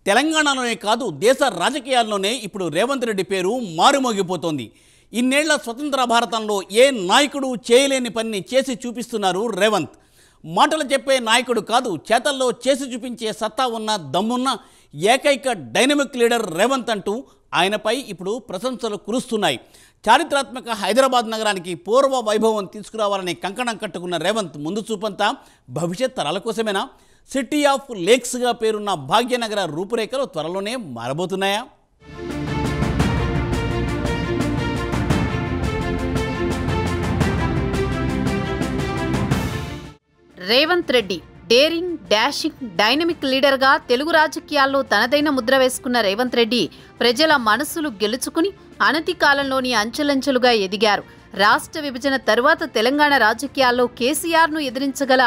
తెలంగాణలోనే కాదు దేశ రాజకీయాల్లోనే ఇప్పుడు రేవంత్ రెడ్డి పేరు మారుమోగిపోతోంది. ఇన్నేళ్ల స్వతంత్ర భారతంలో ఏ నాయకుడు చేయలేని పని చేసి చూపిస్తున్నారు రేవంత్. మాటలు చెప్పే నాయకుడు కాదు, చేతల్లో చేసి చూపించే సత్తా ఉన్న దమ్మున్న ఏకైక డైనమిక్ లీడర్ రేవంత్ అంటూ ఆయనపై ఇప్పుడు ప్రశంసలు కురుస్తున్నాయి. చారిత్రాత్మక హైదరాబాద్ నగరానికి పూర్వ వైభవం తీసుకురావాలని కంకణం కట్టుకున్న రేవంత్ ముందు చూపంతా భవిష్యత్ తరాల కోసమేనా? సిటీ ఆఫ్ లేక్స్గా పేరున్న భాగ్యనగర రూపురేఖలు త్వరలోనే మారబోతున్నాయా? Revanth Reddy daring, dashing, dynamic లీడర్గా తెలుగు రాజకీయాల్లో తనదైన ముద్ర వేసుకున్న రేవంత్ రెడ్డి ప్రజల మనసులు గెలుచుకుని అనతి కాలంలోని అంచెలంచెలుగా ఎదిగారు. రాష్ట్ర విభజన తరువాత తెలంగాణ రాజకీయాల్లో కేసీఆర్ను ఎదిరించగల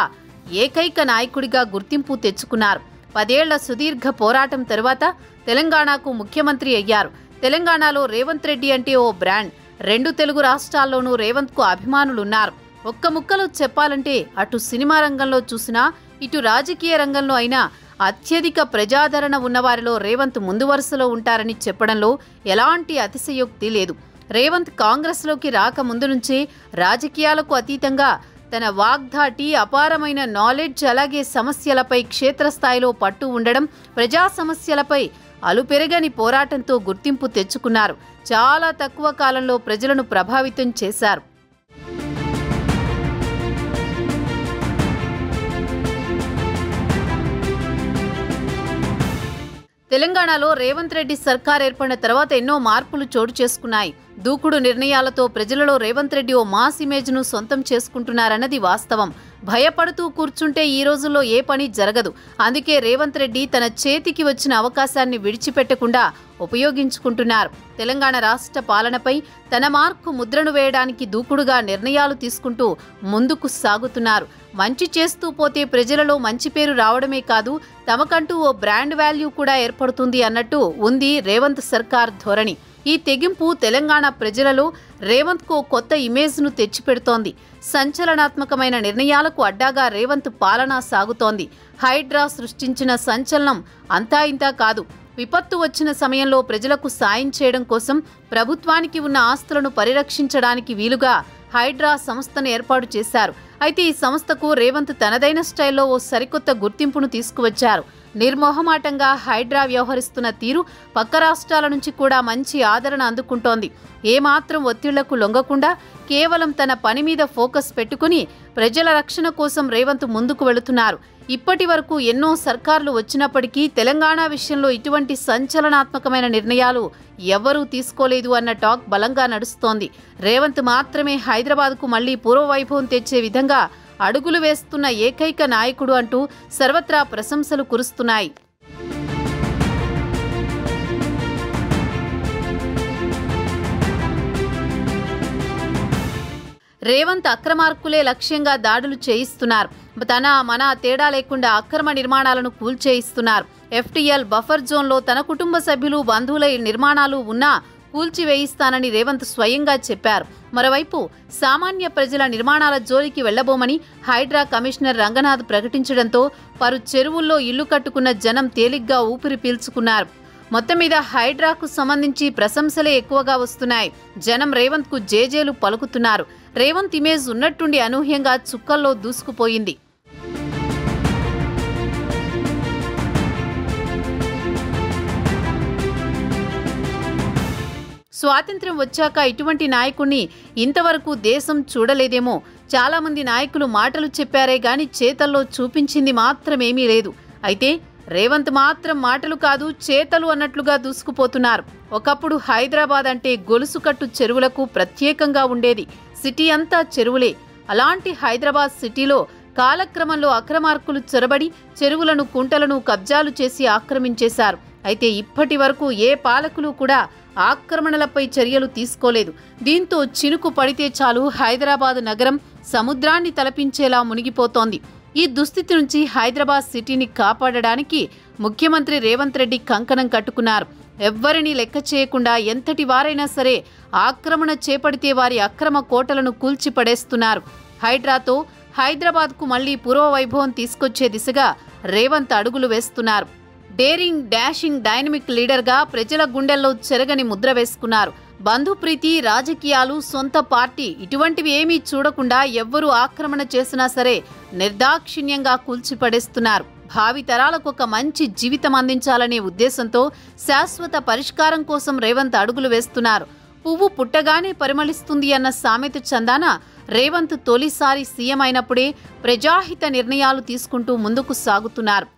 ఏకైక నాయకుడిగా గుర్తింపు తెచ్చుకున్నారు. 10 ఏళ్ల సుదీర్ఘ పోరాటం తరువాత తెలంగాణకు ముఖ్యమంత్రి అయ్యారు. తెలంగాణలో రేవంత్ రెడ్డి అంటే ఓ బ్రాండ్. 2 తెలుగు రాష్ట్రాల్లోనూ రేవంత్కు అభిమానులున్నారు. ఒక్క ముక్కలో చెప్పాలంటే అటు సినిమా రంగంలో చూసినా ఇటు రాజకీయ రంగంలో అయినా అత్యధిక ప్రజాదరణ ఉన్నవారిలో రేవంత్ ముందు వరుసలో ఉంటారని చెప్పడంలో ఎలాంటి అతిశయోక్తి లేదు. రేవంత్ కాంగ్రెస్లోకి రాకముందు నుంచే రాజకీయాలకు అతీతంగా తన వాగ్ధాటి, అపారమైన నాలెడ్జ్, అలాగే సమస్యలపై క్షేత్రస్థాయిలో పట్టు ఉండడం, ప్రజా సమస్యలపై అలుపెరగని పోరాటంతో గుర్తింపు తెచ్చుకున్నారు. చాలా తక్కువ కాలంలో ప్రజలను ప్రభావితం చేశారు. తెలంగాణలో రేవంత్ రెడ్డి సర్కార్ ఏర్పడిన తర్వాత ఎన్నో మార్పులు చోటు చేసుకున్నాయి. దూకుడు నిర్ణయాలతో ప్రజలలో రేవంత్ రెడ్డి ఓ మాస్ ఇమేజ్ను సొంతం చేసుకుంటున్నారన్నది వాస్తవం. భయపడుతూ కూర్చుంటే ఈ రోజుల్లో ఏ పని జరగదు. అందుకే రేవంత్ రెడ్డి తన చేతికి వచ్చిన అవకాశాన్ని విడిచిపెట్టకుండా ఉపయోగించుకుంటున్నారు. తెలంగాణ రాష్ట్ర పాలనపై తన మార్కు ముద్రను వేయడానికి దూకుడుగా నిర్ణయాలు తీసుకుంటూ ముందుకు సాగుతున్నారు. మంచి చేస్తూ పోతే ప్రజలలో మంచి పేరు రావడమే కాదు, తమకంటూ ఓ బ్రాండ్ వాల్యూ కూడా ఏర్పడుతుంది అన్నట్టు ఉంది రేవంత్ సర్కార్ ధోరణి. ఈ తెగింపు తెలంగాణ ప్రజలలో రేవంత్కు కొత్త ఇమేజ్ను తెచ్చిపెడుతోంది. సంచలనాత్మకమైన నిర్ణయాలకు అడ్డాగా రేవంత్ పాలన సాగుతోంది. హైడ్రా సృష్టించిన సంచలనం అంతా ఇంతా కాదు. విపత్తు వచ్చిన సమయంలో ప్రజలకు సాయం చేయడం కోసం ప్రభుత్వానికి ఉన్న ఆస్తులను పరిరక్షించడానికి వీలుగా హైడ్రా సంస్థను ఏర్పాటు చేశారు. అయితే ఈ సంస్థకు రేవంత్ తనదైన స్టైల్లో ఓ సరికొత్త గుర్తింపును తీసుకువచ్చారు. నిర్మోహమాటంగా హైడ్రా వ్యవహరిస్తున్న తీరు పక్క రాష్ట్రాల నుంచి కూడా మంచి ఆదరణ అందుకుంటోంది. ఏమాత్రం ఒత్తిళ్లకు లొంగకుండా కేవలం తన పని మీద ఫోకస్ పెట్టుకుని ప్రజల రక్షణ కోసం రేవంత్ ముందుకు వెళుతున్నారు. ఇప్పటి వరకు ఎన్నో సర్కార్లు వచ్చినప్పటికీ తెలంగాణ విషయంలో ఇటువంటి సంచలనాత్మకమైన నిర్ణయాలు ఎవ్వరూ తీసుకోలేదు అన్న టాక్ బలంగా నడుస్తోంది. రేవంత్ మాత్రమే హైదరాబాద్కు మళ్లీ పూర్వవైభవం తెచ్చే విధంగా అడుగులు వేస్తున్న ఏకైక నాయకుడు అంటూ సర్వత్రా ప్రశంసలు కురుస్తున్నాయి. రేవంత్ అక్రమార్కులే లక్ష్యంగా దాడులు చేయిస్తున్నారు. తన మన తేడా లేకుండా అక్రమ నిర్మాణాలను కూల్చేయిస్తున్నారు. FTL బఫర్ జోన్లో తన కుటుంబ సభ్యులు, బంధువుల నిర్మాణాలు ఉన్నా కూల్చివేయిస్తానని రేవంత్ స్వయంగా చెప్పారు. మరోవైపు సామాన్య ప్రజల నిర్మాణాల జోలికి వెళ్లబోమని హైడ్రా కమిషనర్ రంగనాథ్ ప్రకటించడంతో పలు చెరువుల్లో ఇల్లు కట్టుకున్న జనం తేలిగ్గా ఊపిరి పీల్చుకున్నారు. మొత్తం మీద హైడ్రాకు సంబంధించి ప్రశంసలే ఎక్కువగా వస్తున్నాయి. జనం రేవంత్కు జేజేలు పలుకుతున్నారు. రేవంత్ ఇమేజ్ ఉన్నట్టుండి అనూహ్యంగా చుక్కల్లో దూసుకుపోయింది. స్వాతంత్ర్యం వచ్చాక ఇటువంటి నాయకుణ్ణి ఇంతవరకు దేశం చూడలేదేమో. చాలామంది నాయకులు మాటలు చెప్పారే గాని చేతల్లో చూపించింది మాత్రమేమీ లేదు. అయితే రేవంత్ మాత్రం మాటలు కాదు చేతలు అన్నట్లుగా దూసుకుపోతున్నారు. ఒకప్పుడు హైదరాబాద్ అంటే గొలుసుకట్టు చెరువులకు ప్రత్యేకంగా ఉండేది. సిటీ అంతా చెరువులే. అలాంటి హైదరాబాద్ సిటీలో కాలక్రమంలో అక్రమార్కులు చొరబడి చెరువులను, కుంటలను కబ్జాలు చేసి ఆక్రమించేశారు. అయితే ఇప్పటి వరకు ఏ పాలకులు కూడా ఆక్రమణలపై చర్యలు తీసుకోలేదు. దీంతో చినుకు పడితే చాలు హైదరాబాద్ నగరం సముద్రాన్ని తలపించేలా మునిగిపోతోంది. ఈ దుస్థితి నుంచి హైదరాబాద్ సిటీని కాపాడడానికి ముఖ్యమంత్రి రేవంత్ రెడ్డి కంకణం కట్టుకున్నారు. ఎవ్వరినీ లెక్క చేయకుండా ఎంతటి వారైనా సరే ఆక్రమణ చేపడితే వారి అక్రమ కోటలను కూల్చిపడేస్తున్నారు. హైడ్రాతో హైదరాబాద్కు మళ్లీ పూర్వ వైభవం తీసుకొచ్చే దిశగా రేవంత్ అడుగులు వేస్తున్నారు. డేరింగ్ డాషింగ్ డైనమిక్ లీడర్గా ప్రజల గుండెల్లో చెరగని ముద్ర వేసుకున్నారు. బంధుప్రీతి, రాజకీయాలు, సొంత పార్టీ ఇటువంటివి ఏమీ చూడకుండా ఎవ్వరూ ఆక్రమణ చేసినా సరే నిర్దాక్షిణ్యంగా కూల్చిపడేస్తున్నారు. భావి తరాలకు ఒక మంచి జీవితం అందించాలనే ఉద్దేశంతో శాశ్వత పరిష్కారం కోసం రేవంత్ అడుగులు వేస్తున్నారు. పువ్వు పుట్టగానే పరిమళిస్తుంది అన్న సామెత చందాన రేవంత్ తొలిసారి సీఎం అయినప్పుడే ప్రజాహిత నిర్ణయాలు తీసుకుంటూ ముందుకు సాగుతున్నారు.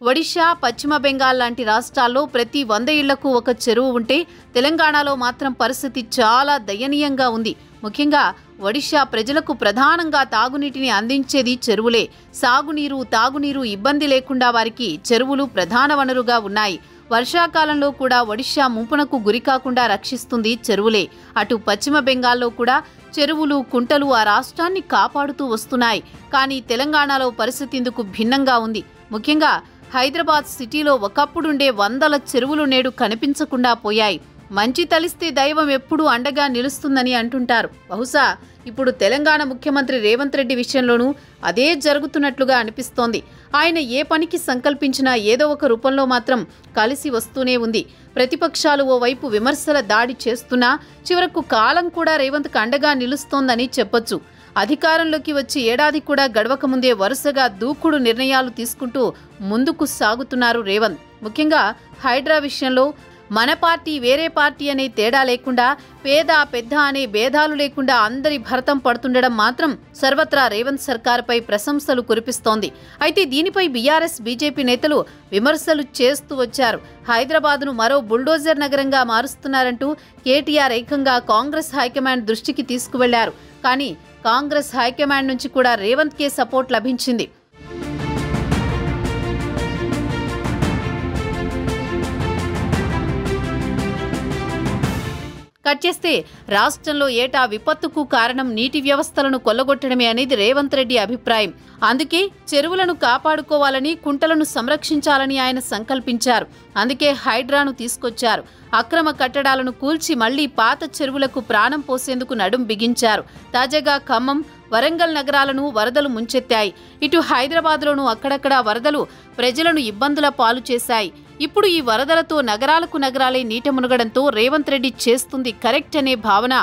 ఒడిషా, పశ్చిమ బెంగాల్ లాంటి రాష్ట్రాల్లో ప్రతి 100 ఇళ్లకు ఒక చెరువు ఉంటే తెలంగాణలో మాత్రం పరిస్థితి చాలా దయనీయంగా ఉంది. ముఖ్యంగా ఒడిషా ప్రజలకు ప్రధానంగా తాగునీటిని అందించేది చెరువులే. సాగునీరు, తాగునీరు ఇబ్బంది లేకుండా వారికి చెరువులు ప్రధాన వనరుగా ఉన్నాయి. వర్షాకాలంలో కూడా ఒడిషా ముంపునకు గురికాకుండా రక్షిస్తుంది చెరువులే. అటు పశ్చిమ బెంగాల్లో కూడా చెరువులు, కుంటలు ఆ రాష్ట్రాన్ని కాపాడుతూ వస్తున్నాయి. కానీ తెలంగాణలో పరిస్థితి ఇందుకు భిన్నంగా ఉంది. ముఖ్యంగా హైదరాబాద్ సిటీలో ఒకప్పుడుండే వందల చెరువులు నేడు కనిపించకుండా పోయాయి. మంచి తలిస్తే దైవం ఎప్పుడూ అండగా నిలుస్తుందని అంటుంటారు. బహుశా ఇప్పుడు తెలంగాణ ముఖ్యమంత్రి రేవంత్ రెడ్డి విషయంలోనూ అదే జరుగుతున్నట్లుగా అనిపిస్తోంది. ఆయన ఏ పనికి సంకల్పించినా ఏదో ఒక రూపంలో మాత్రం కలిసి వస్తూనే ఉంది. ప్రతిపక్షాలు ఓవైపు విమర్శల దాడి చేస్తున్నా చివరకు కాలం కూడా రేవంత్కు అండగా నిలుస్తోందని చెప్పొచ్చు. అధికారంలోకి వచ్చి ఏడాది కూడా గడవక ముందే వరుసగా దూకుడు నిర్ణయాలు తీసుకుంటూ ముందుకు సాగుతున్నారు రేవంత్. ముఖ్యంగా హైడ్రా విషయంలో మన పార్టీ, వేరే పార్టీ అనే తేడా లేకుండా, పేద పెద్ద అనే భేదాలు లేకుండా అందరి భరతం పడుతుండడం మాత్రం సర్వత్రా రేవంత్ సర్కార్పై ప్రశంసలు కురిపిస్తోంది. అయితే దీనిపై బీఆర్ఎస్, బీజేపీ నేతలు విమర్శలు చేస్తూ వచ్చారు. హైదరాబాద్ను మరో బుల్డోజర్ నగరంగా మారుస్తున్నారంటూ కేటీఆర్ ఏకంగా కాంగ్రెస్ హైకమాండ్ దృష్టికి తీసుకువెళ్లారు. కానీ కాంగ్రెస్ హైకమాండ్ నుంచి కూడా రేవంత్కే సపోర్ట్ లభించింది. కట్ చేస్తే రాష్ట్రంలో ఏటా విపత్తుకు కారణం నీటి వ్యవస్థలను కొల్లగొట్టడమే అనేది రేవంత్ రెడ్డి అభిప్రాయం. అందుకే చెరువులను కాపాడుకోవాలని, కుంటలను సంరక్షించాలని ఆయన సంకల్పించారు. అందుకే హైడ్రాను తీసుకొచ్చారు. అక్రమ కట్టడాలను కూల్చి మళ్లీ పాత చెరువులకు ప్రాణం పోసేందుకు నడుం బిగించారు. తాజాగా ఖమ్మం, వరంగల్ నగరాలను వరదలు ముంచెత్తాయి. ఇటు హైదరాబాద్లోనూ అక్కడక్కడా వరదలు ప్రజలను ఇబ్బందుల పాలు చేశాయి. ఇప్పుడు ఈ వరదలతో నగరాలకు నగరాలే నీట మునగడంతో రేవంత్ రెడ్డి చేస్తుంది కరెక్ట్ అనే భావన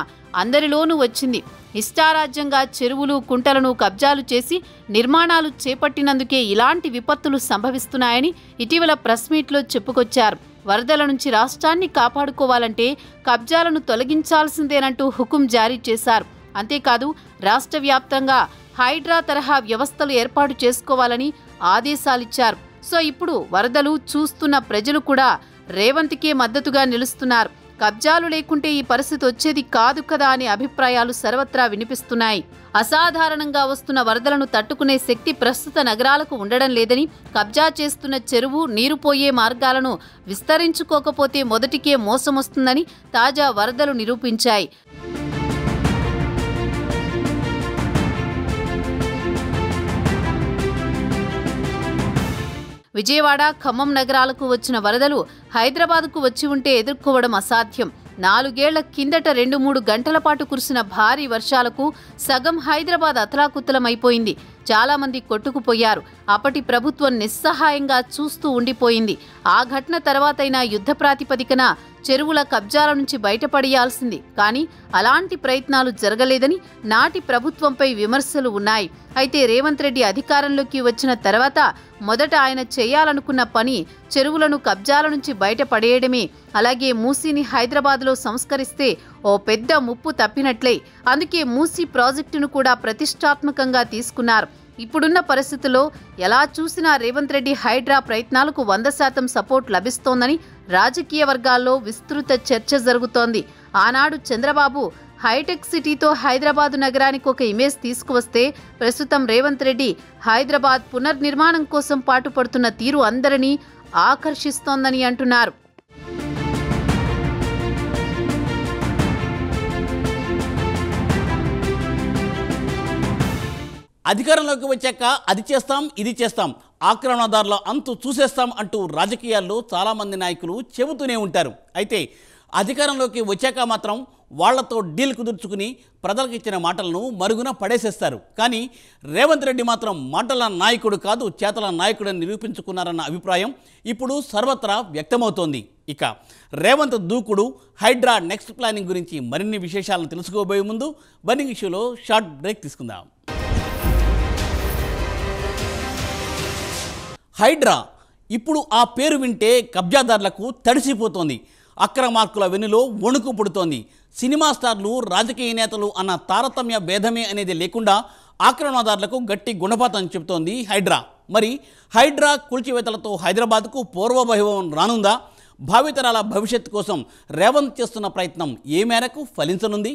అందరిలోనూ వచ్చింది. ఇష్టారాజ్యంగా చెరువులు, కుంటలను కబ్జాలు చేసి నిర్మాణాలు చేపట్టినందుకే ఇలాంటి విపత్తులు సంభవిస్తున్నాయని ఇటీవల ప్రెస్ మీట్లో చెప్పుకొచ్చారు. వరదల నుంచి రాష్ట్రాన్ని కాపాడుకోవాలంటే కబ్జాలను తొలగించాల్సిందేనంటూ హుకుం జారీ చేశారు. అంతేకాదు రాష్ట్ర వ్యాప్తంగా హైడ్రా తరహా వ్యవస్థలు ఏర్పాటు చేసుకోవాలని ఆదేశాలిచ్చారు. సో ఇప్పుడు వరదలు చూస్తున్న ప్రజలు కూడా రేవంత్కే మద్దతుగా నిలుస్తున్నారు. కబ్జాలు లేకుంటే ఈ పరిస్థితి వచ్చేది కాదు కదా అనే అభిప్రాయాలు సర్వత్రా వినిపిస్తున్నాయి. అసాధారణంగా వస్తున్న వరదలను తట్టుకునే శక్తి ప్రస్తుత నగరాలకు ఉండడం లేదని, కబ్జా చేస్తున్న చెరువు, నీరు పోయే మార్గాలను విస్తరించుకోకపోతే మొదటికే మోసమొస్తుందని తాజా వరదలు నిరూపించాయి. విజయవాడ, ఖమ్మం నగరాలకు వచ్చిన వరదలు హైదరాబాద్కు వచ్చి ఉంటే ఎదుర్కోవడం అసాధ్యం. 4 ఏళ్ల కిందట 2-3 గంటల పాటు కురిసిన భారీ వర్షాలకు సగం హైదరాబాద్ అతలాకుతలమైపోయింది. చాలా మంది కొట్టుకుపోయారు. అప్పటి ప్రభుత్వం నిస్సహాయంగా చూస్తూ ఉండిపోయింది. ఆ ఘటన తర్వాతైనా యుద్ధ ప్రాతిపదికన చెరువుల కబ్జాల నుంచి బయటపడేయాల్సింది. కానీ అలాంటి ప్రయత్నాలు జరగలేదని నాటి ప్రభుత్వంపై విమర్శలు ఉన్నాయి. అయితే రేవంత్ రెడ్డి అధికారంలోకి వచ్చిన తర్వాత మొదట ఆయన చేయాలనుకున్న పని చెరువులను కబ్జాల నుంచి బయటపడేయడమే. అలాగే మూసీని హైదరాబాద్లో సంస్కరిస్తే ఓ పెద్ద ముప్పు తప్పినట్లే. అందుకే మూసీ ప్రాజెక్టును కూడా ప్రతిష్టాత్మకంగా తీసుకున్నారు. ఇప్పుడున్న పరిస్థితుల్లో ఎలా చూసినా రేవంత్ రెడ్డి హైడ్రా ప్రయత్నాలకు 100% సపోర్ట్ లభిస్తోందని రాజకీయ వర్గాల్లో విస్తృత చర్చ జరుగుతోంది. ఆనాడు చంద్రబాబు హైటెక్ సిటీతో హైదరాబాదు నగరానికి ఒక ఇమేజ్ తీసుకువస్తే ప్రస్తుతం రేవంత్ రెడ్డి హైదరాబాద్ పునర్నిర్మాణం కోసం పాటుపడుతున్న తీరు అందరినీ ఆకర్షిస్తోందని అంటున్నారు. అధికారంలోకి వచ్చాక అది చేస్తాం, ఇది చేస్తాం, ఆక్రమణదారుల అంతు చూసేస్తాం అంటూ రాజకీయాల్లో చాలామంది నాయకులు చెబుతూనే ఉంటారు. అయితే అధికారంలోకి వచ్చాక మాత్రం వాళ్లతో డీల్ కుదుర్చుకుని ప్రజలకు ఇచ్చిన మాటలను మరుగున పడేసేస్తారు. కానీ రేవంత్ రెడ్డి మాత్రం మాటల నాయకుడు కాదు, చేతల నాయకుడని నిరూపించుకున్నారన్న అభిప్రాయం ఇప్పుడు సర్వత్రా వ్యక్తమవుతోంది. ఇక రేవంత్ దూకుడు, హైడ్రా నెక్స్ట్ ప్లానింగ్ గురించి మరిన్ని విశేషాలను తెలుసుకోబోయే ముందు బర్నింగ్ ఇష్యూలో షార్ట్ బ్రేక్ తీసుకుందాం. హైడ్రా ఇప్పుడు ఆ పేరు వింటే కబ్జాదారులకు తడిసిపోతోంది. అక్రమార్కుల వెన్నులో వణుకు పుడుతోంది. సినిమా స్టార్లు, రాజకీయ నేతలు అన్న తారతమ్య భేదమే అనేది లేకుండా ఆక్రమణదారులకు గట్టి గుణపాఠం చెబుతోంది హైడ్రా. మరి హైడ్రా కూల్చివేతలతో హైదరాబాద్కు పూర్వవైభవం రానుందా? భావితరాల భవిష్యత్తు కోసం రేవంత్ చేస్తున్న ప్రయత్నం ఏ మేరకు ఫలించనుంది?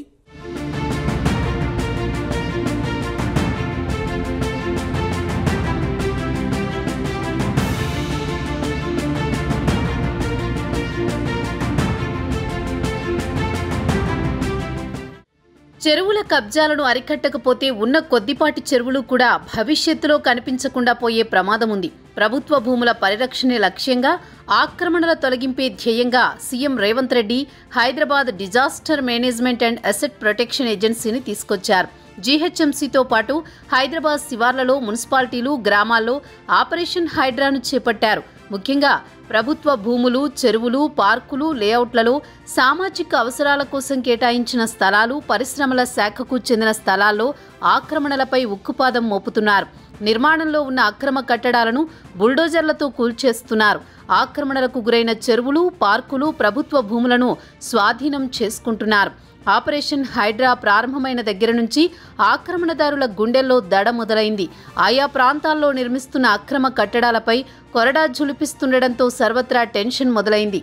చెరువుల కబ్జాలను అరికట్టకపోతే ఉన్న కొద్దిపాటి చెరువులు కూడా భవిష్యత్తులో కనిపించకుండా పోయే ప్రమాదం ఉంది. ప్రభుత్వ భూముల పరిరక్షణే లక్ష్యంగా, ఆక్రమణల తొలగింపే ధ్యేయంగా CM Revanth Reddy Hyderabad disaster management and asset protection ఏజెన్సీని తీసుకొచ్చారు. జీహెచ్ఎంసీతో పాటు హైదరాబాద్ శివార్లలో, మున్సిపాలిటీలు, గ్రామాల్లో ఆపరేషన్ హైడ్రాను చేపట్టారు. ముఖ్యంగా ప్రభుత్వ భూములు, చెరువులు, పార్కులు, లేఅవుట్లలో సామాజిక అవసరాల కోసం కేటాయించిన స్థలాలు, పరిశ్రమల శాఖకు చెందిన స్థలాల్లో ఆక్రమణలపై ఉక్కుపాదం మోపుతున్నారు. నిర్మాణంలో ఉన్న అక్రమ కట్టడాలను బుల్డోజర్లతో కూల్చేస్తున్నారు. ఆక్రమణలకు గురైన చెరువులు, పార్కులు, ప్రభుత్వ భూములను స్వాధీనం చేసుకుంటున్నారు. ఆపరేషన్ హైడ్రా ప్రారంభమైన దగ్గర నుంచి ఆక్రమణదారుల గుండెల్లో దడ మొదలైంది. ఆయా ప్రాంతాల్లో నిర్మిస్తున్న అక్రమ కట్టడాలపై కొరడా జులిపిస్తుండటంతో సర్వత్రా టెన్షన్ మొదలైంది.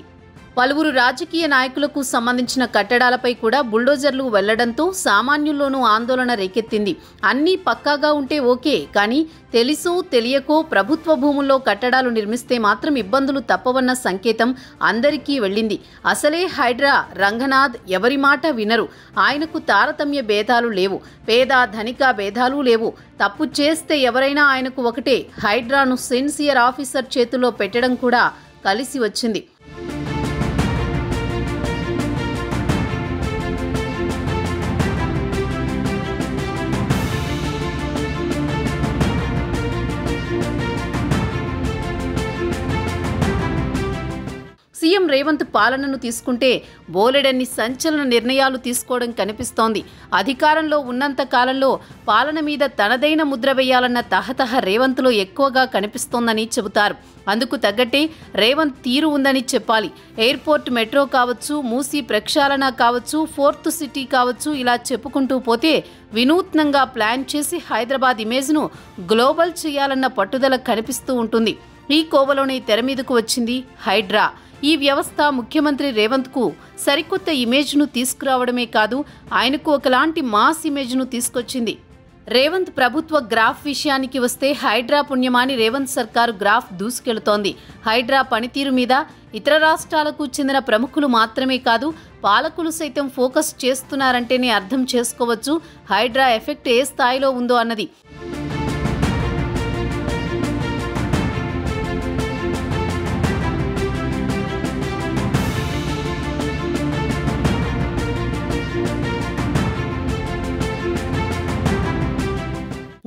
పలువురు రాజకీయ నాయకులకు సంబంధించిన కట్టడాలపై కూడా బుల్డోజర్లు వెళ్లడంతో సామాన్యుల్లోనూ ఆందోళన రేకెత్తింది. అన్నీ పక్కాగా ఉంటే ఓకే, కానీ తెలుసో తెలియకో ప్రభుత్వ భూముల్లో కట్టడాలు నిర్మిస్తే మాత్రం ఇబ్బందులు తప్పవన్న సంకేతం అందరికీ వెళ్ళింది. అసలే హైడ్రా రంగనాథ్ ఎవరి మాట వినరు. ఆయనకు తారతమ్య భేదాలు లేవు, పేద ధనిక భేదాలు లేవు. తప్పు చేస్తే ఎవరైనా ఆయనకు ఒకటే. హైడ్రాను సిన్సియర్ ఆఫీసర్ చేతుల్లో పెట్టడం కూడా కలిసి వచ్చింది. సీఎం రేవంత్ పాలనను తీసుకుంటే బోలెడన్ని సంచలన నిర్ణయాలు తీసుకోవడం కనిపిస్తోంది. అధికారంలో ఉన్నంత కాలంలో పాలన మీద తనదైన ముద్ర వేయాలన్న తహతహ రేవంత్లో ఎక్కువగా కనిపిస్తోందని చెబుతారు. అందుకు తగ్గట్టే రేవంత్ తీరు ఉందని చెప్పాలి. ఎయిర్పోర్ట్, మెట్రో కావచ్చు, మూసీ ప్రక్షాళన కావచ్చు, ఫోర్త్ సిటీ కావచ్చు, ఇలా చెప్పుకుంటూ పోతే వినూత్నంగా ప్లాన్ చేసి హైదరాబాద్ ఇమేజ్ను గ్లోబల్ చేయాలన్న పట్టుదల కనిపిస్తూ ఉంటుంది. ఈ కోవలోనే తెర మీదకు వచ్చింది హైడ్రా. ఈ వ్యవస్థ ముఖ్యమంత్రి రేవంత్కు సరికొత్త ఇమేజ్ను తీసుకురావడమే కాదు, ఆయనకు ఒకలాంటి మాస్ ఇమేజ్ను తీసుకొచ్చింది. రేవంత్ ప్రభుత్వ గ్రాఫ్ విషయానికి వస్తే హైడ్రా పుణ్యమాని రేవంత్ సర్కారు గ్రాఫ్ దూసుకెళుతోంది. హైడ్రా పనితీరు మీద ఇతర రాష్ట్రాలకు చెందిన ప్రముఖులు మాత్రమే కాదు, పాలకులు సైతం ఫోకస్ చేస్తున్నారంటేనే అర్థం చేసుకోవచ్చు హైడ్రా ఎఫెక్ట్ ఏ స్థాయిలో ఉందో అన్నది.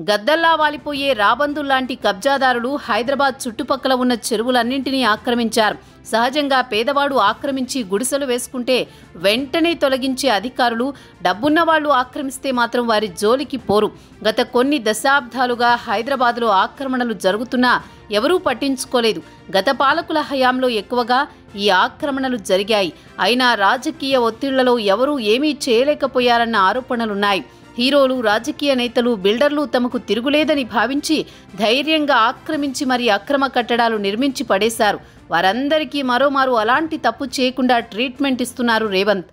గద్దల్లా వాలిపోయే రాబందుల్లాంటి కబ్జాదారులు హైదరాబాద్ చుట్టుపక్కల ఉన్న చెరువులన్నింటినీ ఆక్రమించారు. సహజంగా పేదవాడు ఆక్రమించి గుడిసెలు వేసుకుంటే వెంటనే తొలగించే అధికారులు, డబ్బున్న వాళ్ళు ఆక్రమిస్తే మాత్రం వారి జోలికి పోరు. గత కొన్ని దశాబ్దాలుగా హైదరాబాద్లో ఆక్రమణలు జరుగుతున్నా ఎవరూ పట్టించుకోలేదు. గత పాలకుల హయాంలో ఎక్కువగా ఈ ఆక్రమణలు జరిగాయి. అయినా రాజకీయ ఒత్తిళ్లలో ఎవరూ ఏమీ చేయలేకపోయారన్న ఆరోపణలున్నాయి. హీరోలు, రాజకీయ నేతలు, బిల్డర్లు తమకు తిరుగులేదని భావించి ధైర్యంగా ఆక్రమించి మరి అక్రమ కట్టడాలు నిర్మించి పడేశారు. వారందరికీ మరోమారు అలాంటి తప్పు చేయకుండా ట్రీట్మెంట్ ఇస్తున్నారు రేవంత్.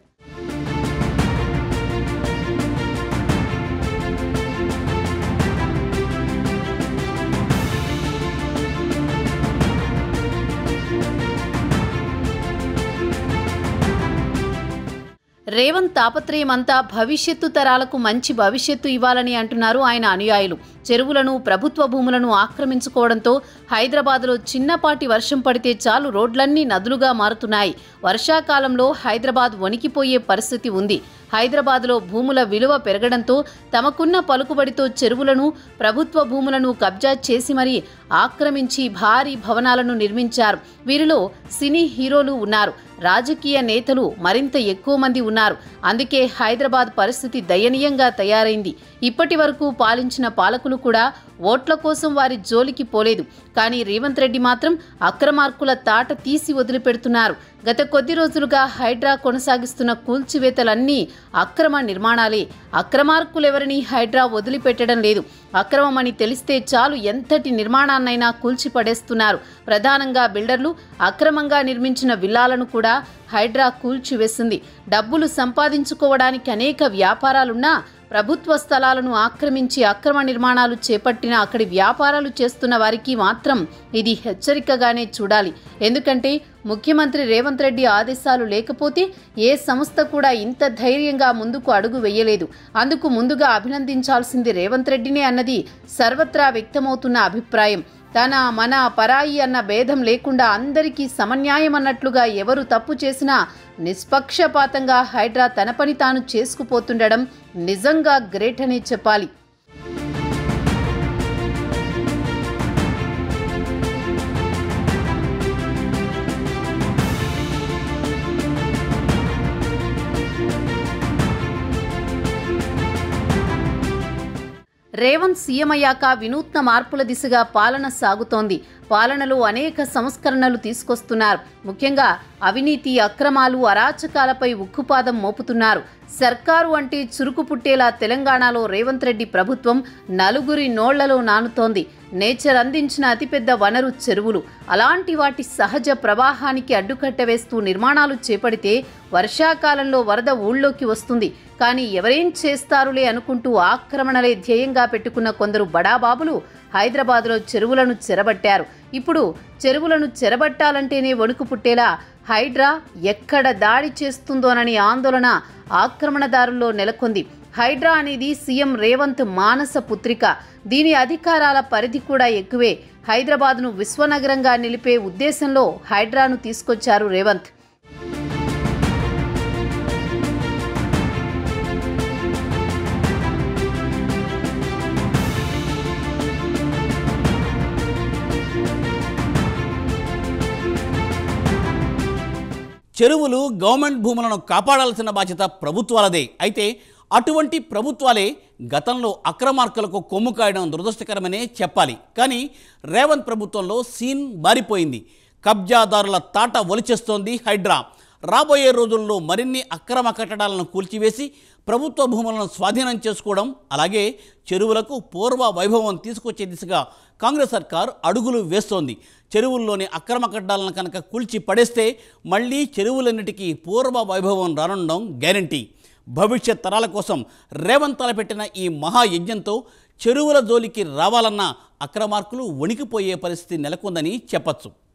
రేవంత్ తాపత్రయం అంతా భవిష్యత్తు తరాలకు మంచి భవిష్యత్తు ఇవ్వాలని అంటున్నారు ఆయన అనుయాయులు. చెరువులను, ప్రభుత్వ భూములను ఆక్రమించుకోవడంతో హైదరాబాద్లో చిన్నపాటి వర్షం పడితే చాలు రోడ్లన్నీ నదులుగా మారుతున్నాయి. వర్షాకాలంలో హైదరాబాద్ వణికిపోయే పరిస్థితి ఉంది. హైదరాబాద్లో భూముల విలువ పెరగడంతో తమకున్న పలుకుబడితో చెరువులను, ప్రభుత్వ భూములను కబ్జా చేసి మరీ ఆక్రమించి భారీ భవనాలను నిర్మించారు. వీరిలో సినీ హీరోలు ఉన్నారు, రాజకీయ నేతలు మరింత ఎక్కువ మంది ఉన్నారు. అందుకే హైదరాబాద్ పరిస్థితి దయనీయంగా తయారైంది. ఇప్పటి వరకు పాలించిన పాలకులు కూడా ఓట్ల కోసం వారి జోలికి పోలేదు. కానీ రేవంత్ రెడ్డి మాత్రం అక్రమార్కుల తాట తీసి వదిలిపెడుతున్నారు. గత కొద్ది రోజులుగా హైడ్రా కొనసాగిస్తున్న కూల్చివేతలన్నీ అక్రమ నిర్మాణాలే. అక్రమార్కులెవరిని హైడ్రా వదిలిపెట్టడం లేదు. అక్రమమని తెలిస్తే చాలు ఎంతటి నిర్మాణాన్నైనా కూల్చిపడేస్తున్నారు. ప్రధానంగా బిల్డర్లు అక్రమంగా నిర్మించిన విల్లాలను కూడా హైడ్రా కూల్చివేసింది. డబ్బులు సంపాదించుకోవడానికి అనేక వ్యాపారాలున్నా ప్రభుత్వ స్థలాలను ఆక్రమించి అక్రమ నిర్మాణాలు చేపట్టిన అక్కడి వ్యాపారాలు చేస్తున్న వారికి మాత్రం ఇది హెచ్చరికగానే చూడాలి. ఎందుకంటే ముఖ్యమంత్రి రేవంత్ రెడ్డి ఆదేశాలు లేకపోతే ఏ సంస్థ కూడా ఇంత ధైర్యంగా ముందుకు అడుగు వేయలేదు. అందుకు ముందుగా అభినందించాల్సింది రేవంత్ రెడ్డినే అన్నది సర్వత్రా వ్యక్తమవుతున్న అభిప్రాయం. తన, మన, పరాయి అన్న భేదం లేకుండా అందరికీ సమన్యాయం అన్నట్లుగా ఎవరు తప్పు చేసినా నిష్పక్షపాతంగా హైడ్రా తన పని తాను చేసుకుపోతుండడం నిజంగా గ్రేట్ అనే చెప్పాలి. రేవంత్ సీఎం అయ్యాక వినూత్న మార్పుల దిశగా పాలన సాగుతోంది. పాలనలో అనేక సంస్కరణలు తీసుకొస్తున్నారు. ముఖ్యంగా అవినీతి, అక్రమాలు, అరాచకాలపై ఉక్కుపాదం మోపుతున్నారు. సర్కారు అంటే చురుకు పుట్టేలా తెలంగాణలో రేవంత్ రెడ్డి ప్రభుత్వం నలుగురి నోళ్లలో నానుతోంది. నేచర్ అందించిన అతిపెద్ద వనరు చెరువులు. అలాంటి వాటి సహజ ప్రవాహానికి అడ్డుకట్ట వేస్తూ నిర్మాణాలు చేపడితే వర్షాకాలంలో వరద ఊళ్ళోకి వస్తుంది. కానీ ఎవరేం చేస్తారులే అనుకుంటూ ఆక్రమణలే ధ్యేయంగా పెట్టుకున్న కొందరు బడాబాబులు హైదరాబాద్లో చెరువులను చెరబట్టారు. ఇప్పుడు చెరువులను చెరబట్టాలంటేనే వణుకు పుట్టేలా హైడ్రా ఎక్కడ దాడి చేస్తుందోనని ఆందోళన ఆక్రమణదారుల్లో నెలకొంది. హైడ్రా అనేది సీఎం రేవంత్ మానస పుత్రిక. దీని అధికారాల పరిధి కూడా ఎక్కువే. హైదరాబాద్ను విశ్వనగరంగా నిలిపే ఉద్దేశంలో హైడ్రాను తీసుకొచ్చారు రేవంత్. చెరువులు, గవర్నమెంట్ భూములను కాపాడాల్సిన బాధ్యత ప్రభుత్వాలదే. అయితే అటువంటి ప్రభుత్వాలే గతంలో అక్రమార్కులకు కొమ్ము కాయడం దురదృష్టకరమనే చెప్పాలి. కానీ రేవంత్ ప్రభుత్వంలో సీన్ మారిపోయింది. కబ్జాదారుల తాట ఒలిచేస్తోంది హైడ్రా. రాబోయే రోజుల్లో మరిన్ని అక్రమ కట్టడాలను కూల్చివేసి ప్రభుత్వ భూములను స్వాధీనం చేసుకోవడం, అలాగే చెరువులకు పూర్వ వైభవం తీసుకొచ్చే దిశగా కాంగ్రెస్ సర్కార్ అడుగులు వేస్తోంది. చెరువుల్లోని అక్రమ కట్టడాలను కనుక కూల్చి పడేస్తే మళ్ళీ చెరువులన్నిటికీ పూర్వ వైభవం రానుండడం గ్యారంటీ. భవిష్యత్ తరాల కోసం రేవంత్ తలపెట్టిన ఈ మహాయజ్ఞంతో చెరువుల జోలికి రావాలన్న అక్రమార్కులు వణికిపోయే పరిస్థితి నెలకొందని చెప్పచ్చు.